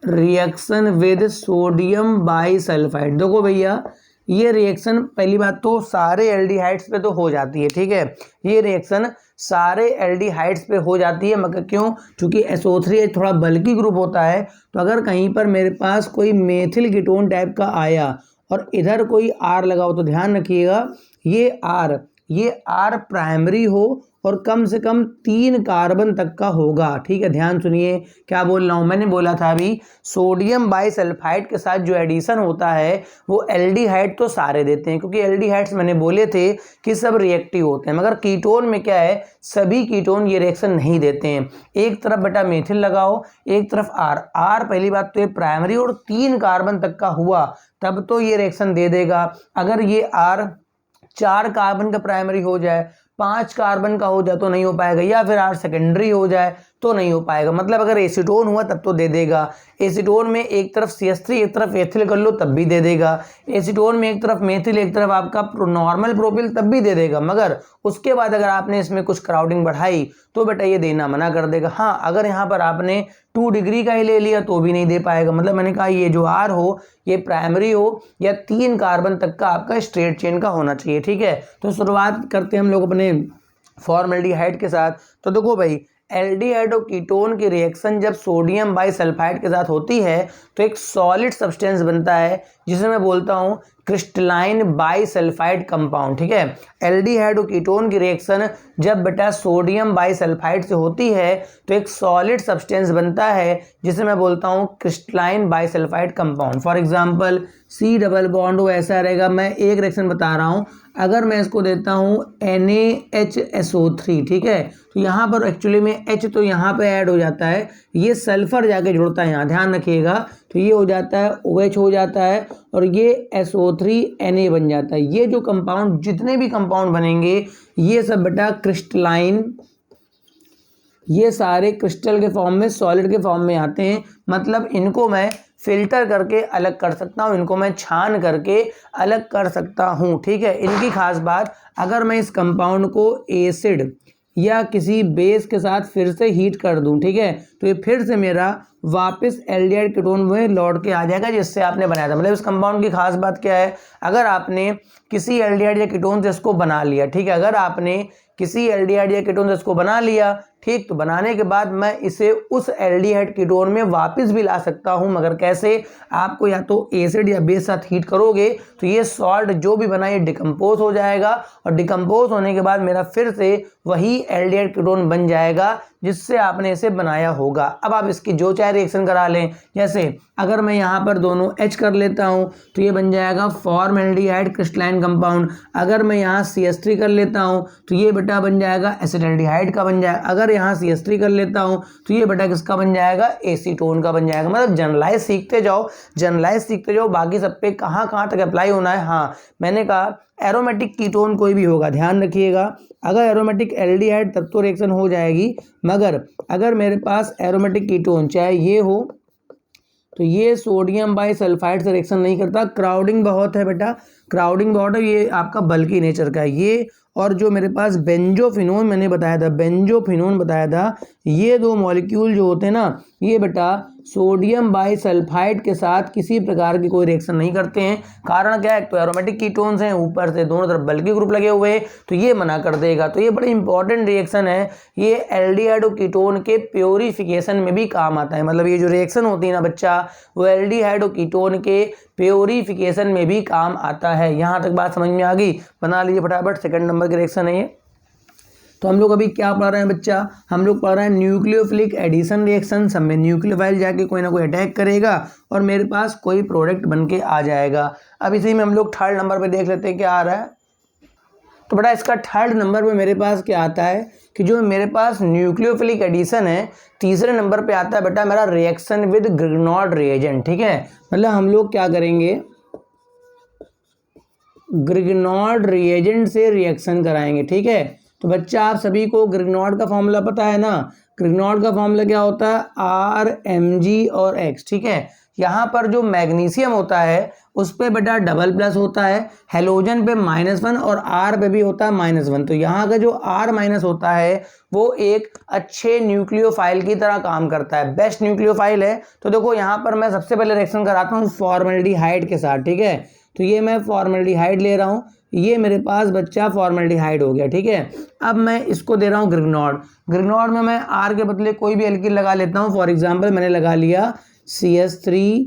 रिएक्शन विद सोडियम बाइसल्फाइड। देखो भैया, ये रिएक्शन पहली बात तो सारे एल्डिहाइड्स पे तो हो जाती है, ठीक है, ये रिएक्शन सारे एल्डिहाइड्स पे हो जाती है, मगर क्यों, क्योंकि SO3H थोड़ा बल्की ग्रुप होता है। तो अगर कहीं पर मेरे पास कोई मेथिल कीटोन टाइप का आया और इधर कोई R लगा हो तो ध्यान रखिएगा ये R प्राइमरी हो और कम से कम 3 कार्बन तक का होगा। ठीक है, ध्यान सुनिए क्या बोल रहा हूँ। मैंने बोला था अभी सोडियम बाइसल्फाइड के साथ जो एडिशन होता है वो एल्डिहाइड तो सारे देते हैं, क्योंकि एल्डिहाइड्स मैंने बोले थे कि सब रिएक्टिव होते हैं, मगर कीटोन में क्या है, सभी कीटोन ये रिएक्शन नहीं देते हैं। एक तरफ बेटा मेथिल लगाओ, एक तरफ आर। आर पहली बात तो ये प्राइमरी और 3 कार्बन तक का हुआ तब तो ये रिएक्शन दे देगा। अगर ये आर 4 कार्बन का प्राइमरी हो जाए, 5 कार्बन का हो जाए तो नहीं हो पाएगा, या फिर आर सेकेंडरी हो जाए तो नहीं हो पाएगा। मतलब अगर एसीटोन हुआ तब तो दे देगा। एसीटोन में एक तरफ CH3 एक तरफ एथिल कर लो तब भी दे देगा। एसीटोन में एक तरफ मेथिल एक तरफ आपका नॉर्मल प्रोपिल तब भी दे देगा। मगर उसके बाद अगर आपने इसमें कुछ क्राउडिंग बढ़ाई तो बेटा ये देना मना कर देगा। हाँ, अगर यहाँ पर आपने 2 डिग्री का ही ले लिया तो भी नहीं दे पाएगा। मतलब मैंने कहा ये जो आर हो ये प्राइमरी हो या 3 कार्बन तक का आपका स्ट्रेट चेन का होना चाहिए। ठीक है, तो शुरुआत करते हैं हम लोग अपने फॉर्मल्डिहाइड के साथ। तो देखो भाई, एल्डिहाइड और कीटोन की रिएक्शन जब सोडियम बाइसल्फाइड के साथ होती है तो एक सॉलिड सब्सटेंस बनता है जिसे मैं बोलता हूँ क्रिस्टलाइन बाइसल्फाइड कंपाउंड। ठीक है, एल्डिहाइड और कीटोन की रिएक्शन जब बेटा सोडियम बाइसल्फाइड से होती है तो एक सॉलिड सब्सटेंस बनता है जिसे मैं बोलता हूँ crystalline bisulphide compound. For example C double bond वो ऐसा रहेगा। मैं एक रिएक्शन बता रहा हूँ, अगर मैं इसको देता हूँ NaHSO3, ठीक है, तो यहाँ पर एक्चुअली में H तो यहाँ पे ऐड हो जाता है, ये सल्फर जाके जुड़ता है यहाँ, ध्यान रखिएगा। तो ये हो जाता है OH हो जाता है और ये SO3Na बन जाता है। ये जो कंपाउंड जितने भी कंपाउंड बनेंगे ये सब बेटा क्रिस्टलाइन, ये सारे क्रिस्टल के फॉर्म में, सॉलिड के फॉर्म में आते हैं। मतलब इनको मैं फिल्टर करके अलग कर सकता हूँ, इनको मैं छान करके अलग कर सकता हूँ। ठीक है, इनकी खास बात, अगर मैं इस कंपाउंड को एसिड या किसी बेस के साथ फिर से हीट कर दूं, ठीक है, तो ये फिर से मेरा वापस एल्डिहाइड कीटोन में लौट के आ जाएगा जिससे आपने बनाया था। मतलब इस कंपाउंड की खास बात क्या है, अगर आपने किसी एल्डिहाइड या कीटोन से इसको बना लिया, ठीक है, अगर आपने किसी एल्डिहाइड या कीटोन से इसको बना लिया, ठीक, तो बनाने के बाद मैं इसे उस एल्डिहाइड कीटोन में वापस भी ला सकता हूं। मगर कैसे, आपको या तो एसिड या बेस साथ हीट करोगे तो ये सॉल्ट जो भी बना ये डिकम्पोज हो जाएगा और डिकम्पोज होने के बाद मेरा फिर से वही एल्डिहाइड कीटोन बन जाएगा जिससे आपने इसे बनाया होगा। अब आप इसकी जो चाहे रिएक्शन करा लें, जैसे अगर मैं यहाँ पर दोनों H कर लेता हूँ तो ये बन जाएगा फॉर्मल्डिहाइड क्रिस्टलाइन कंपाउंड। अगर मैं यहाँ CH3 कर लेता हूँ तो ये बेटा बन जाएगा एसिटाल्डिहाइड का बन जाएगा। अगर यहाँ CH3 कर लेता हूँ तो ये बेटा किसका बन जाएगा, एसीटोन का बन जाएगा। मतलब जनरलाइज सीखते जाओ, जनरलाइज सीखते जाओ, बाकी सब पे कहाँ कहाँ तक अप्लाई होना है। हाँ, मैंने कहा एरोमेटिक कीटोन कोई भी होगा, ध्यान रखिएगा। अगर एरोमेटिक एल्डिहाइड तब तो रिएक्शन हो जाएगी, मगर अगर मेरे पास एरोमेटिक कीटोन चाहे ये हो तो ये सोडियम बाइसल्फाइड से रिएक्शन नहीं करता। क्राउडिंग बहुत है बेटा, क्राउडिंग बहुत है, ये आपका बल्की नेचर का है ये। और जो मेरे पास बेंजोफिनोन मैंने बताया था, बेंजोफिनोन बताया था, ये 2 मॉलिक्यूल जो होते हैं ना, ये बेटा सोडियम बाइसल्फाइड के साथ किसी प्रकार की कोई रिएक्शन नहीं करते हैं। कारण क्या है, तो एरोमेटिक कीटोन्स हैं, ऊपर से दोनों तरफ बल्की ग्रुप लगे हुए हैं, तो ये मना कर देगा। तो ये बड़ी इंपॉर्टेंट रिएक्शन है, ये एल्डिहाइड और कीटोन के प्योरिफिकेशन में भी काम आता है। मतलब ये जो रिएक्शन होती है ना बच्चा, वो एल्डिहाइड और कीटोन के प्योरिफिकेशन में भी काम आता है। यहाँ तक बात समझ में आ गई, बना लीजिए फटाफट, सेकंड नंबर की रिएक्शन है ये। तो हम लोग अभी क्या पढ़ रहे हैं बच्चा, हम लोग पढ़ रहे हैं न्यूक्लियोफिलिक एडिशन रिएक्शन। सब में न्यूक्लियोफाइल जाके कोई ना कोई अटैक करेगा और मेरे पास कोई प्रोडक्ट बन के आ जाएगा। अब इसी में हम लोग थर्ड नंबर पे देख लेते हैं क्या आ रहा है। तो बेटा इसका थर्ड नंबर पे मेरे पास क्या आता है कि जो मेरे पास न्यूक्लियोफिलिक एडिशन है, तीसरे नंबर पे आता है बेटा मेरा रिएक्शन विद ग्रिग्नॉर्ड रिएजेंट। ठीक है, मतलब हम लोग क्या करेंगे, ग्रिग्नॉर्ड रिएजेंट से रिएक्शन कराएंगे। ठीक है, तो बच्चा आप सभी को ग्रिग्नॉर्ड का फॉर्मूला पता है ना, ग्रिग्नॉर्ड का फॉर्मूला क्या होता है, RMg और X। ठीक है, यहाँ पर जो मैग्नीशियम होता है उस पे बेटा डबल प्लस होता है, हेलोजन पे -1 और R पे भी होता है -1। तो यहाँ का जो R- होता है वो एक अच्छे न्यूक्लियोफाइल की तरह काम करता है, बेस्ट न्यूक्लियोफाइल है। तो देखो यहाँ पर मैं सबसे पहले रिएक्शन कराता हूँ फॉर्मल्डिहाइड के साथ। ठीक है, तो ये मैं फॉर्मल्डिहाइड ले रहा हूँ, ये मेरे पास बच्चा फॉर्मल्डिहाइड हो गया। ठीक है, अब मैं इसको दे रहा हूँ ग्रिग्नॉर्ड। ग्रिग्नॉर्ड में मैं R के बदले कोई भी एल्किल लगा लेता हूँ। फॉर एग्जांपल मैंने लगा लिया CH3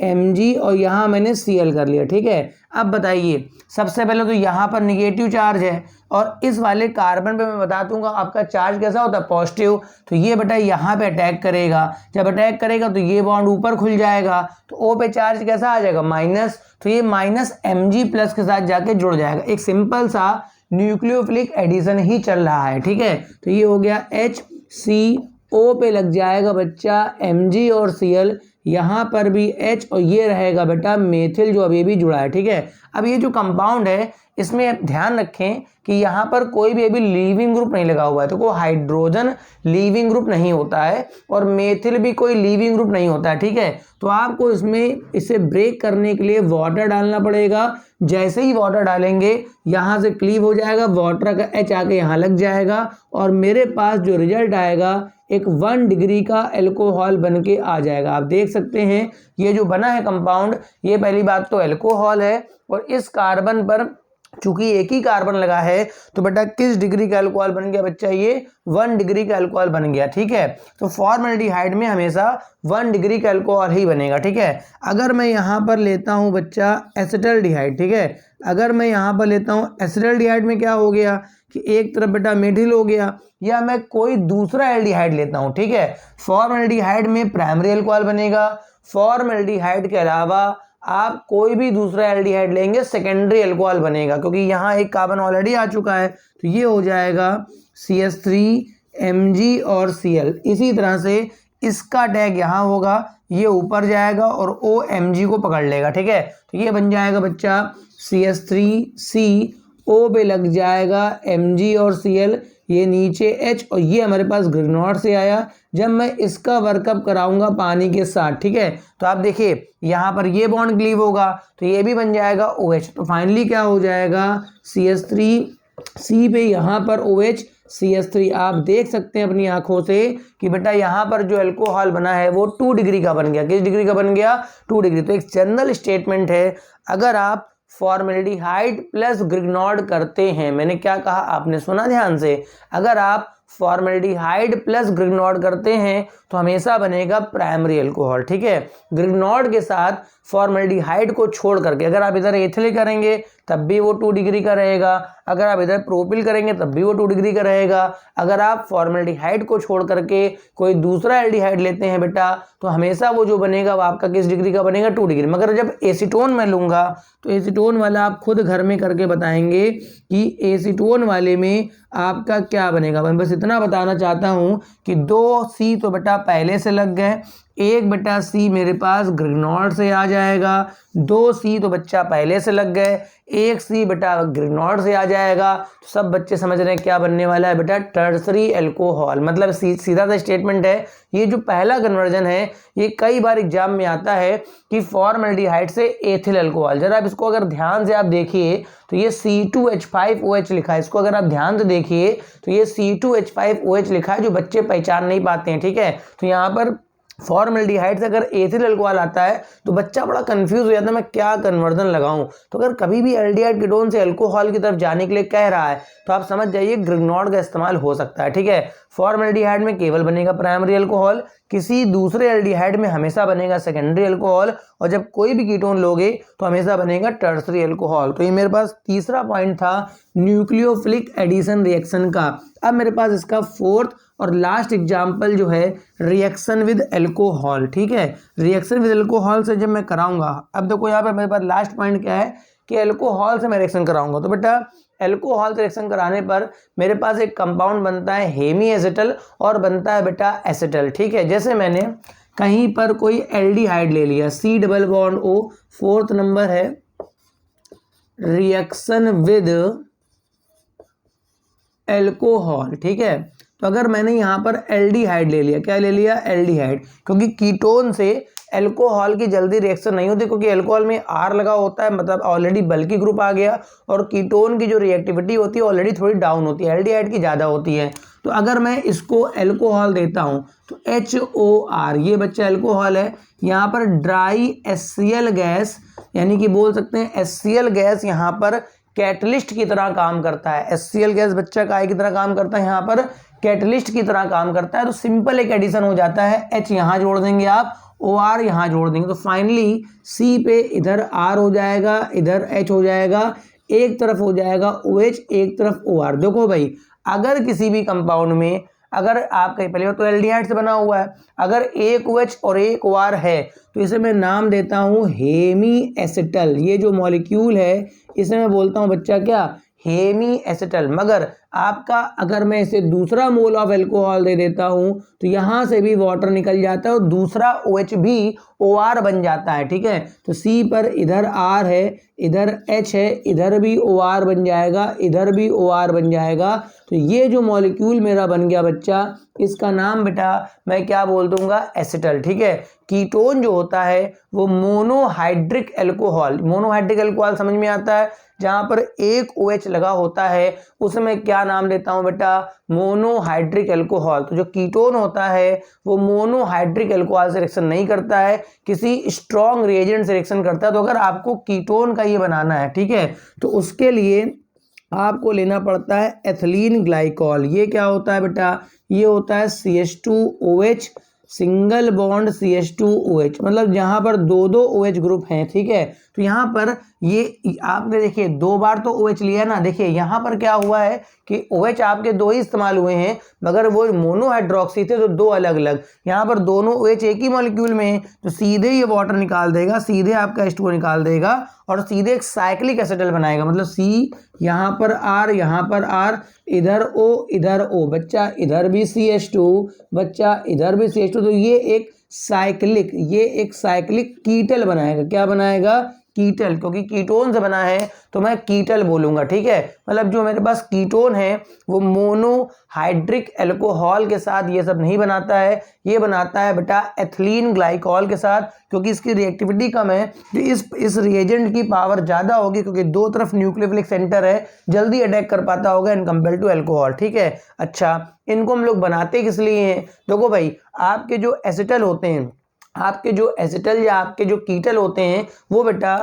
Mg और यहाँ मैंने Cl कर लिया। ठीक है, अब बताइए, सबसे पहले तो यहाँ पर निगेटिव चार्ज है और इस वाले कार्बन पे मैं बता दूंगा आपका चार्ज कैसा होता है, पॉजिटिव। तो ये बेटा यहाँ पे अटैक करेगा, जब अटैक करेगा तो ये बॉन्ड ऊपर खुल जाएगा, तो O पे चार्ज कैसा आ जाएगा, माइनस। तो ये माइनस Mg प्लस के साथ जाके जुड़ जाएगा। एक सिंपल सा न्यूक्लियोफिलिक एडिशन ही चल रहा है। ठीक है, तो ये हो गया HCO पे लग जाएगा बच्चा Mg और Cl, यहाँ पर भी H और ये रहेगा बेटा मेथिल जो अभी भी जुड़ा है। ठीक है, अब ये जो कंपाउंड है इसमें आप ध्यान रखें कि यहाँ पर कोई भी अभी लीविंग ग्रुप नहीं लगा हुआ है, तो कोई हाइड्रोजन लीविंग ग्रुप नहीं होता है और मेथिल भी कोई लीविंग ग्रुप नहीं होता है। ठीक है, तो आपको इसमें इसे ब्रेक करने के लिए वाटर डालना पड़ेगा। जैसे ही वाटर डालेंगे यहाँ से क्लीव हो जाएगा, वाटर का H आके यहाँ लग जाएगा और मेरे पास जो रिजल्ट आएगा एक 1 डिग्री का एल्कोहल बन के आ जाएगा। आप देख सकते हैं ये जो बना है कंपाउंड, ये पहली बात तो एल्कोहल है और इस कार्बन पर चूंकि एक ही कार्बन लगा है तो बेटा किस डिग्री का अल्कोहल बन गया बच्चा, ये 1 डिग्री का अल्कोहल बन गया। ठीक है, तो फॉर्मल्डिहाइड में हमेशा 1 डिग्री का अल्कोहल ही बनेगा। ठीक है, अगर मैं यहाँ पर लेता हूँ बच्चा एसिटल्डिहाइड, ठीक है, अगर मैं यहाँ पर लेता हूँ एसिटल्डिहाइड में क्या हो गया कि एक तरफ बेटा मेथिल हो गया, या मैं कोई दूसरा एल्डिहाइड लेता हूँ। ठीक है, फॉर्मल्डिहाइड में प्राइमरी अल्कोहल बनेगा, फॉर्मल्डिहाइड के अलावा आप कोई भी दूसरा एल्डिहाइड लेंगे सेकेंडरी अल्कोहल बनेगा, क्योंकि यहाँ एक कार्बन ऑलरेडी आ चुका है। तो ये हो जाएगा CH3 Mg और Cl। इसी तरह से इसका टैग यहाँ होगा, ये ऊपर जाएगा और O Mg को पकड़ लेगा। ठीक है, तो ये बन जाएगा बच्चा CH3C, O पे लग जाएगा Mg और Cl, ये नीचे H और ये हमारे पास ग्रिग्नॉर्ड से आया। जब मैं इसका वर्कअप कराऊंगा पानी के साथ, ठीक है, तो आप देखिए यहाँ पर ये बॉन्ड क्लीव होगा तो ये भी बन जाएगा OH। तो फाइनली क्या हो जाएगा, CH3C पे यहाँ पर OH CH3। आप देख सकते हैं अपनी आंखों से कि बेटा यहाँ पर जो अल्कोहल बना है वो 2 डिग्री का बन गया। किस डिग्री का बन गया, 2 डिग्री। तो एक जनरल स्टेटमेंट है, अगर आप फॉर्मल्डिहाइड प्लस ग्रिग्नॉर्ड करते हैं, मैंने क्या कहा आपने सुना ध्यान से, अगर आप फॉर्मल्डिहाइड प्लस ग्रिग्नॉर्ड करते हैं तो हमेशा बनेगा प्राइमरी अल्कोहल। ठीक है, ग्रिग्नॉर्ड के साथ फॉर्मल्डिहाइड को छोड़ करके अगर आप इधर एथिल करेंगे तब भी वो 2 डिग्री का रहेगा, अगर आप इधर प्रोपिल करेंगे तब भी वो 2 डिग्री का रहेगा। अगर आप फॉर्मल्डिहाइड को छोड़ करके कोई दूसरा एल्डिहाइड लेते हैं बेटा तो हमेशा वो जो बनेगा वो आपका किस डिग्री का बनेगा, 2 डिग्री। मगर जब एसीटोन मैं लूँगा तो एसीटोन वाला आप खुद घर में करके बताएंगे कि एसीटोन वाले में आपका क्या बनेगा। मैं बस इतना बताना चाहता हूँ कि 2C तो बेटा पहले से लग गए, एक बेटा C मेरे पास ग्रिग्नॉर्ड से आ जाएगा, 2C तो बच्चा पहले से लग गए, एक C बेटा ग्रिग्नॉर्ड से आ जाएगा। तो सब बच्चे समझ रहे हैं क्या बनने वाला है बेटा, टर्सरी अल्कोहल। मतलब सीधा सा स्टेटमेंट है। ये जो पहला कन्वर्जन है ये कई बार एग्जाम में आता है कि फॉर्मल्डिहाइड से एथिल अल्कोहल। जरा आप इसको अगर ध्यान से आप देखिए तो ये C2H5OH लिखा है, इसको अगर आप ध्यान से देखिए तो ये C2H5OH लिखा है, जो बच्चे पहचान नहीं पाते हैं। ठीक है, तो यहाँ पर फॉर्मल्डिहाइड से अगर एथिल अल्कोहल आता है तो बच्चा बड़ा कंफ्यूज हो जाता है मैं क्या कन्वर्जन लगाऊं। तो अगर कभी भी एल्डिहाइड कीटोन से अल्कोहल की तरफ जाने के लिए कह रहा है तो आप समझ जाइए ग्रिग्नॉर्ड का इस्तेमाल हो सकता है। ठीक है, फॉर्मल्डिहाइड में केवल बनेगा प्राइमरी अल्कोहल, किसी दूसरे एल्डिहाइड में हमेशा बनेगा सेकेंडरी अल्कोहल, और जब कोई भी कीटोन लोगे तो हमेशा बनेगा टर्सरी अल्कोहल। तो ये मेरे पास तीसरा पॉइंट था न्यूक्लियोफिलिक एडिशन रिएक्शन का। अब मेरे पास इसका फोर्थ और लास्ट एग्जाम्पल जो है रिएक्शन विद अल्कोहल। ठीक है, रिएक्शन विद अल्कोहल से जब मैं कराऊंगा, अब देखो यहाँ पर मेरे पास लास्ट पॉइंट क्या है कि अल्कोहल से मैं रिएक्शन कराऊंगा। तो बेटा अल्कोहल से रिएक्शन कराने पर मेरे पास एक कंपाउंड बनता है हेमी एसिटल और बनता है बेटा एसिटल। ठीक है, जैसे मैंने कहीं पर कोई एल्डिहाइड ले लिया, C double bond O, fourth number है रिएक्शन विद अल्कोहल। ठीक है, तो अगर मैंने यहाँ पर एल्डिहाइड ले लिया, क्या ले लिया, एल्डिहाइड, क्योंकि कीटोन से अल्कोहल की जल्दी रिएक्शन नहीं होती क्योंकि अल्कोहल में R लगा होता है, मतलब ऑलरेडी बल्कि ग्रुप आ गया, और कीटोन की जो रिएक्टिविटी होती है ऑलरेडी थोड़ी डाउन होती है, एल्डिहाइड की ज़्यादा होती है। तो अगर मैं इसको अल्कोहल देता हूँ तो HOR, ये बच्चा अल्कोहल है, यहाँ पर ड्राई HCl गैस, यानी कि बोल सकते हैं HCl गैस यहाँ पर कैटलिस्ट की तरह काम करता है। HCl गैस बच्चा काय की तरह काम करता है, यहाँ पर कैटलिस्ट की तरह काम करता है। तो सिंपल एक एडिशन हो जाता है, H यहाँ जोड़ देंगे आप, OR यहाँ जोड़ देंगे तो फाइनली C पे इधर R हो जाएगा, इधर H हो जाएगा, एक तरफ हो जाएगा OH, एक तरफ OR। देखो भाई, अगर किसी भी कंपाउंड में अगर आप कहीं पहले तो एल्डिहाइड से बना हुआ है, अगर एक OH और एक OR है तो इसे मैं नाम देता हूँ हेमी एसिटल। ये जो मॉलिक्यूल है इसे मैं बोलता हूँ बच्चा क्या, हेमी एसिटल। मगर आपका अगर मैं इसे दूसरा मोल ऑफ एल्कोहल दे देता हूँ तो यहाँ से भी वाटर निकल जाता है और दूसरा OH भी OR बन जाता है, ठीक है। तो C पर इधर R है, इधर H है, इधर भी OR बन जाएगा, इधर भी OR बन जाएगा। तो ये जो मॉलिक्यूल मेरा बन गया बच्चा, इसका नाम बेटा मैं क्या बोल दूंगा, एसिटल, ठीक है। कीटोन जो होता है वो मोनोहाइड्रिक एल्कोहल, मोनोहाइड्रिक एल्कोहल समझ में आता है, जहां पर एक OH लगा होता है उसे मैं क्या नाम देता हूं बेटा, मोनोहाइड्रिक एल्कोहल। तो जो कीटोन होता है वो मोनोहाइड्रिक एल्कोहल से रिएक्शन नहीं करता है, किसी स्ट्रॉन्ग रिएजेंट से रिएक्शन करता है। तो अगर आपको कीटोन का ये बनाना है, ठीक है, तो उसके लिए आपको लेना पड़ता है एथिलीन ग्लाइकॉल। ये क्या होता है बेटा, ये होता है CH2OH सिंगल बॉन्ड CH2OH, मतलब जहां पर दो दो OH ग्रुप हैं, ठीक है। तो यहाँ पर ये आपने देखिए 2 बार तो OH लिया ना, देखिए यहाँ पर क्या हुआ है कि OH आपके 2 ही इस्तेमाल हुए हैं, मगर वो मोनोहाइड्रोक्सी थे तो 2 अलग अलग। यहाँ पर दोनों OH एक ही मॉलिक्यूल में है तो सीधे ये वाटर निकाल देगा, सीधे आपका H2O निकाल देगा और सीधे एक साइक्लिक एसिटल बनाएगा। मतलब C यहाँ पर R, यहाँ पर R, इधर O, इधर O, बच्चा इधर भी CH2, बच्चा इधर भी CH2। तो ये एक साइक्लिक कीटल बनाएगा। क्या बनाएगा, कीटल, क्योंकि कीटोन से बना है तो मैं कीटल बोलूंगा, ठीक है। मतलब जो मेरे पास कीटोन है वो मोनोहाइड्रिक एल्कोहल के साथ ये सब नहीं बनाता है, ये बनाता है बेटा एथिलीन ग्लाइकॉल के साथ, क्योंकि इसकी रिएक्टिविटी कम है। तो इस रिएजेंट की पावर ज़्यादा होगी क्योंकि दो तरफ न्यूक्लियोफिलिक सेंटर है, जल्दी अटैक कर पाता होगा इन कंपेयर टू एल्कोहल, ठीक है। अच्छा, इनको हम लोग बनाते किस लिए हैं, देखो भाई, आपके जो एसिटल होते हैं, आपके जो एसिटल या आपके जो कीटल होते हैं वो बेटा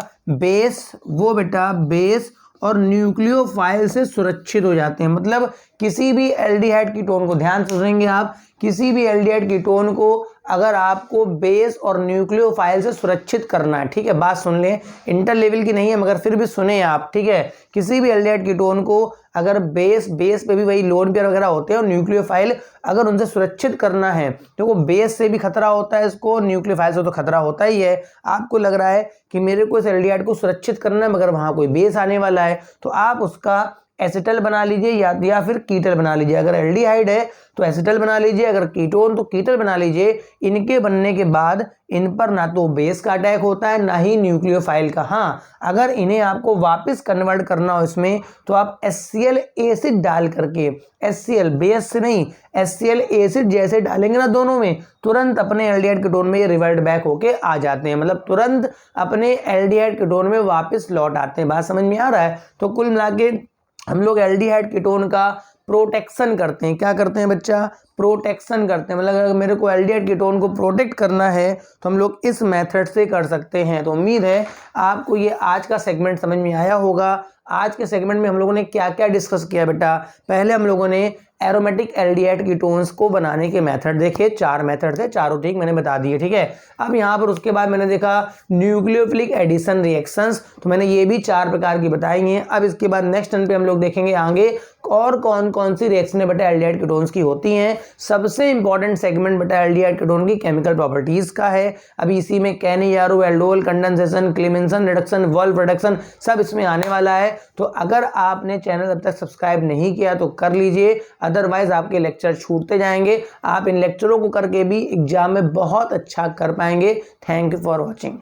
बेस और न्यूक्लियोफाइल से सुरक्षित हो जाते हैं। मतलब किसी भी एल्डिहाइड कीटोन को, ध्यान से सुनेंगे आप, किसी भी एल्डिहाइड कीटोन को अगर आपको बेस और न्यूक्लियोफाइल से सुरक्षित करना है, ठीक है, बात सुन लें, इंटर लेवल की नहीं है मगर फिर भी सुने आप, ठीक है। किसी भी एल्डिहाइड कीटोन को अगर बेस पे भी वही लोन पेयर वगैरह होते हैं और न्यूक्लियोफाइल अगर उनसे सुरक्षित करना है तो वो बेस से भी खतरा होता है इसको, न्यूक्लियोफाइल से तो खतरा होता ही है। आपको लग रहा है कि मेरे को इस एल्डिहाइड को सुरक्षित करना है मगर वहां कोई बेस आने वाला है, तो आप उसका एसिटल बना लीजिए या फिर कीटल बना लीजिए। अगर एल्डिहाइड है तो एसिटल बना लीजिए, अगर कीटोन तो कीटल बना लीजिए। इनके बनने के बाद इन पर ना तो बेस का अटैक होता है ना ही न्यूक्लियोफाइल का। हाँ, अगर इन्हें आपको वापस कन्वर्ट करना हो इसमें तो आप HCl एसिड डाल करके, HCl बेस से नहीं, HCl एसिड जैसे डालेंगे ना दोनों में, तुरंत अपने एल्डिहाइड कीटोन में ये रिवर्ट बैक होके आ जाते हैं, मतलब तुरंत अपने एल्डिहाइड कीटोन में वापस लौट आते हैं। बात समझ में आ रहा है। तो कुल मिला के हम लोग एल्डिहाइड कीटोन का प्रोटेक्शन करते हैं। क्या करते हैं बच्चा, प्रोटेक्शन करते हैं। मतलब अगर मेरे को एल्डिहाइड कीटोन को प्रोटेक्ट करना है तो हम लोग इस मेथड से कर सकते हैं। तो उम्मीद है आपको ये आज का सेगमेंट समझ में आया होगा। आज के सेगमेंट में हम लोगों ने क्या क्या डिस्कस किया बेटा, पहले हम लोगों ने एरोमेटिक एल्डिहाइड कीटोन्स को बनाने के मेथड देखे, 4 मेथड थे, चारों ठीक मैंने बता दिए, ठीक है। अब यहाँ पर उसके बाद मैंने देखा न्यूक्लियोफिलिक एडिशन रिएक्शंस, तो मैंने ये भी 4 प्रकार की बताई हैं। अब इसके बाद नेक्स्ट टर्न पे हम लोग देखेंगे आगे और कौन कौन सी रिएक्शनें बेटा एल्डिहाइड कीटोन्स की होती हैं। सबसे इंपॉर्टेंट सेगमेंट बेटा एल्डिहाइड कीटोन की केमिकल प्रॉपर्टीज का है। अभी इसी में Cannizzaro, aldol, condensation, Clemmensen reduction, Wolff reduction सब इसमें आने वाला है। तो अगर आपने चैनल अब तक सब्सक्राइब नहीं किया तो कर लीजिए, अदरवाइज आपके लेक्चर छूटते जाएंगे। आप इन लेक्चरों को करके भी एग्जाम में बहुत अच्छा कर पाएंगे। Thank you for watching.